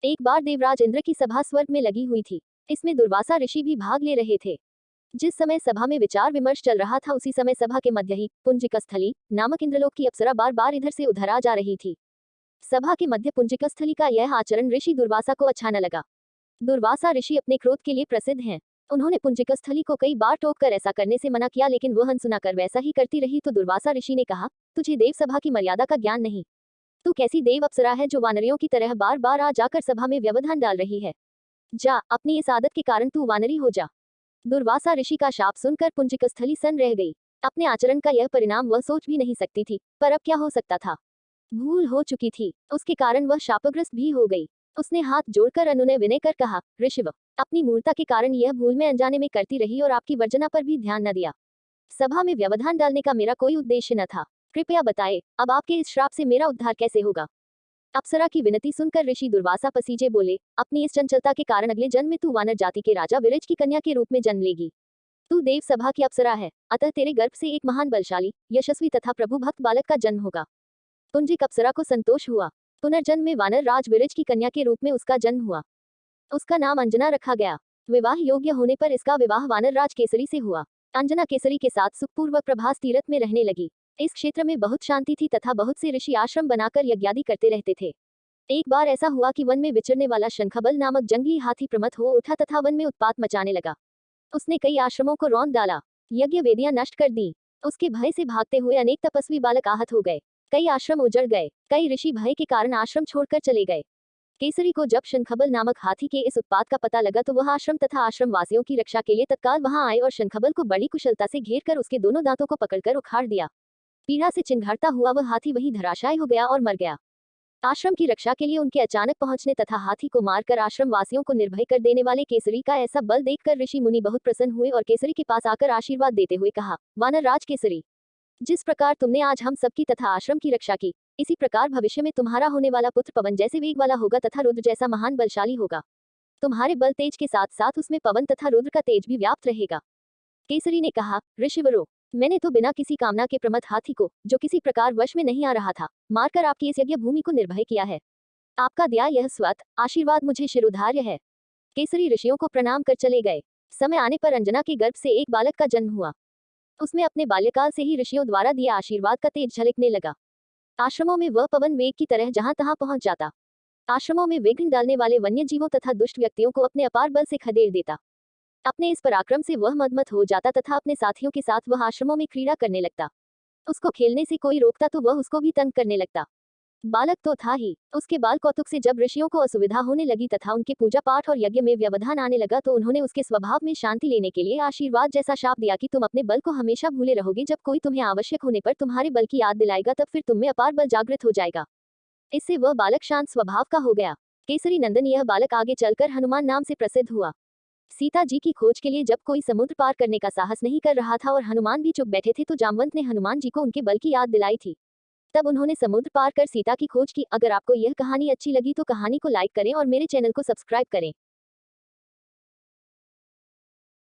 एक बार देवराज इंद्र की सभा स्वर्ग में लगी हुई थी। इसमें दुर्वासा ऋषि भी भाग ले रहे थे। जिस समय सभा में विचार विमर्श चल रहा था उसी समय सभा के मध्य ही पुंजिकस्थली नामक इंद्रलोक की अप्सरा बार बार इधर से उधर आ जा रही थी। सभा के मध्य पुंजिकस्थली का यह आचरण ऋषि दुर्वासा को अच्छा न लगा। दुर्वासा ऋषि अपने क्रोध के लिए प्रसिद्ध हैं। उन्होंने पुंजिकस्थली को कई बार टोक कर ऐसा करने से मना किया, लेकिन वह अनसुना कर वैसा ही करती रही। तो दुर्वासा ऋषि ने कहा, तुझे देव सभा की मर्यादा का ज्ञान नहीं। तू कैसी देव अप्सरा है जो वानरियों की तरह बार बार आ जाकर सभा में व्यवधान डाल रही है। जा, अपनी इस आदत के कारण तू वानरी हो जा। दुर्वासा ऋषि का शाप सुनकर पुंजिकस्थली सन्न रह गई। अपने आचरण का यह परिणाम वह सोच भी नहीं सकती थी, पर अब क्या हो सकता था। भूल हो चुकी थी, उसके कारण वह शापग्रस्त भी हो गई। उसने हाथ जोड़कर अनुनय विनय कर कहा, ऋषिव, अपनी मूर्ता के कारण यह भूल मैं अनजाने में करती रही और आपकी वर्जना पर भी ध्यान न दिया। सभा में व्यवधान डालने का मेरा कोई उद्देश्य न था। कृपया बताए, अब आपके इस श्राप से मेरा उद्धार कैसे होगा। अप्सरा की विनती सुनकर ऋषि दुर्वासा पसीजे बोले, अपनी इस चंचलता के कारण अगले जन्म में तू वानर जाति के राजा विरज की कन्या के रूप में जन्म लेगी। तू देव सभा की अप्सरा है, अतः तेरे गर्भ से एक महान बलशाली, यशस्वी तथा प्रभु भक्त बालक का जन्म होगा। पुंजिक अप्सरा को संतोष हुआ। पुनर्जन्म में वानर राज विरज की कन्या के रूप में उसका जन्म हुआ। उसका नाम अंजना रखा गया। विवाह योग्य होने पर इसका विवाह वानर राज केसरी से हुआ। अंजना केसरी के साथ सुखपूर्वक प्रभास तीरथ में रहने लगी। इस क्षेत्र में बहुत शांति थी तथा बहुत से ऋषि आश्रम बनाकर यज्ञादि करते रहते थे। एक बार ऐसा हुआ कि वन में विचरने वाला शंखबल नामक जंगली हाथी प्रमत्त हो उठा तथा वन में उत्पात मचाने लगा। उसने कई आश्रमों को रौंद डाला, यज्ञ वेदियां नष्ट कर दी। उसके भय से भागते हुए अनेक तपस्वी बालक आहत हो गए। कई आश्रम उजड़ गए। कई ऋषि भय के कारण आश्रम छोड़कर चले गए। केसरी को जब शंखबल नामक हाथी के इस उत्पात का पता लगा तो वह आश्रम तथा आश्रम वासियों की रक्षा के लिए तत्काल वहां आए और शंखबल को बड़ी कुशलता से घेर कर उसके दोनों दांतों को पकड़कर उखाड़ दिया। पीड़ा से चिंघाड़ता हुआ वह हाथी वहीं धराशायी हो गया और मर गया। आश्रम की रक्षा के लिए उनके अचानक पहुंचने तथा हाथी को मारकर आश्रम वासियों को निर्भय कर देने वाले केसरी का ऐसा बल देखकर ऋषि मुनि बहुत प्रसन्न हुए और केसरी के पास आकर आशीर्वाद देते हुए कहा, वानर राज केसरी, जिस प्रकार तुमने आज हम सबकी तथा आश्रम की रक्षा की, इसी प्रकार भविष्य में तुम्हारा होने वाला पुत्र पवन जैसे वेग वाला होगा तथा रुद्र जैसा महान बलशाली होगा। तुम्हारे बल तेज के साथ साथ उसमें पवन तथा रुद्र का तेज भी व्याप्त रहेगा। केसरी ने कहा, ऋषिवरो, मैंने तो बिना किसी कामना के प्रमत्त हाथी को, जो किसी प्रकार वश में नहीं आ रहा था, मारकर आपकी इस यज्ञ भूमि को निर्भय किया है। आपका दिया यह स्वत आशीर्वाद मुझे शिरोधार्य है। केसरी ऋषियों को प्रणाम कर चले गए। समय आने पर अंजना के गर्भ से एक बालक का जन्म हुआ। उसमें अपने बाल्यकाल से ही ऋषियों द्वारा दिया आशीर्वाद का तेज झलकने लगा। आश्रमों में वह पवन वेग की तरह जहां तहां पहुंच जाता। आश्रमों में विघ्न डालने वाले वन्य जीवों तथा दुष्ट व्यक्तियों को अपने अपार बल से खदेड़ देता। अपने इस पराक्रम से वह मदमत हो जाता तथा अपने साथियों के साथ वह आश्रमों में क्रीड़ा करने लगता। उसको खेलने से कोई रोकता तो वह उसको भी तंग करने लगता। बालक तो था ही, उसके बाल कौतुक से जब ऋषियों को असुविधा होने लगी तथा उनके पूजा पाठ और यज्ञ में व्यवधान आने लगा तो उन्होंने उसके स्वभाव में शांति लेने के लिए आशीर्वाद जैसा शाप दिया कि तुम अपने बल को हमेशा भूले रहोगे। जब कोई तुम्हें आवश्यक होने पर तुम्हारे बल की याद दिलाएगा तब फिर तुम में अपार बल जागृत हो जाएगा। इससे वह बालक शांत स्वभाव का हो गया। केसरी नंदन यह बालक आगे चलकर हनुमान नाम से प्रसिद्ध हुआ। सीता जी की खोज के लिए जब कोई समुद्र पार करने का साहस नहीं कर रहा था और हनुमान भी चुप बैठे थे तो जामवंत ने हनुमान जी को उनके बल की याद दिलाई थी। तब उन्होंने समुद्र पार कर सीता की खोज की। अगर आपको यह कहानी अच्छी लगी तो कहानी को लाइक करें और मेरे चैनल को सब्सक्राइब करें।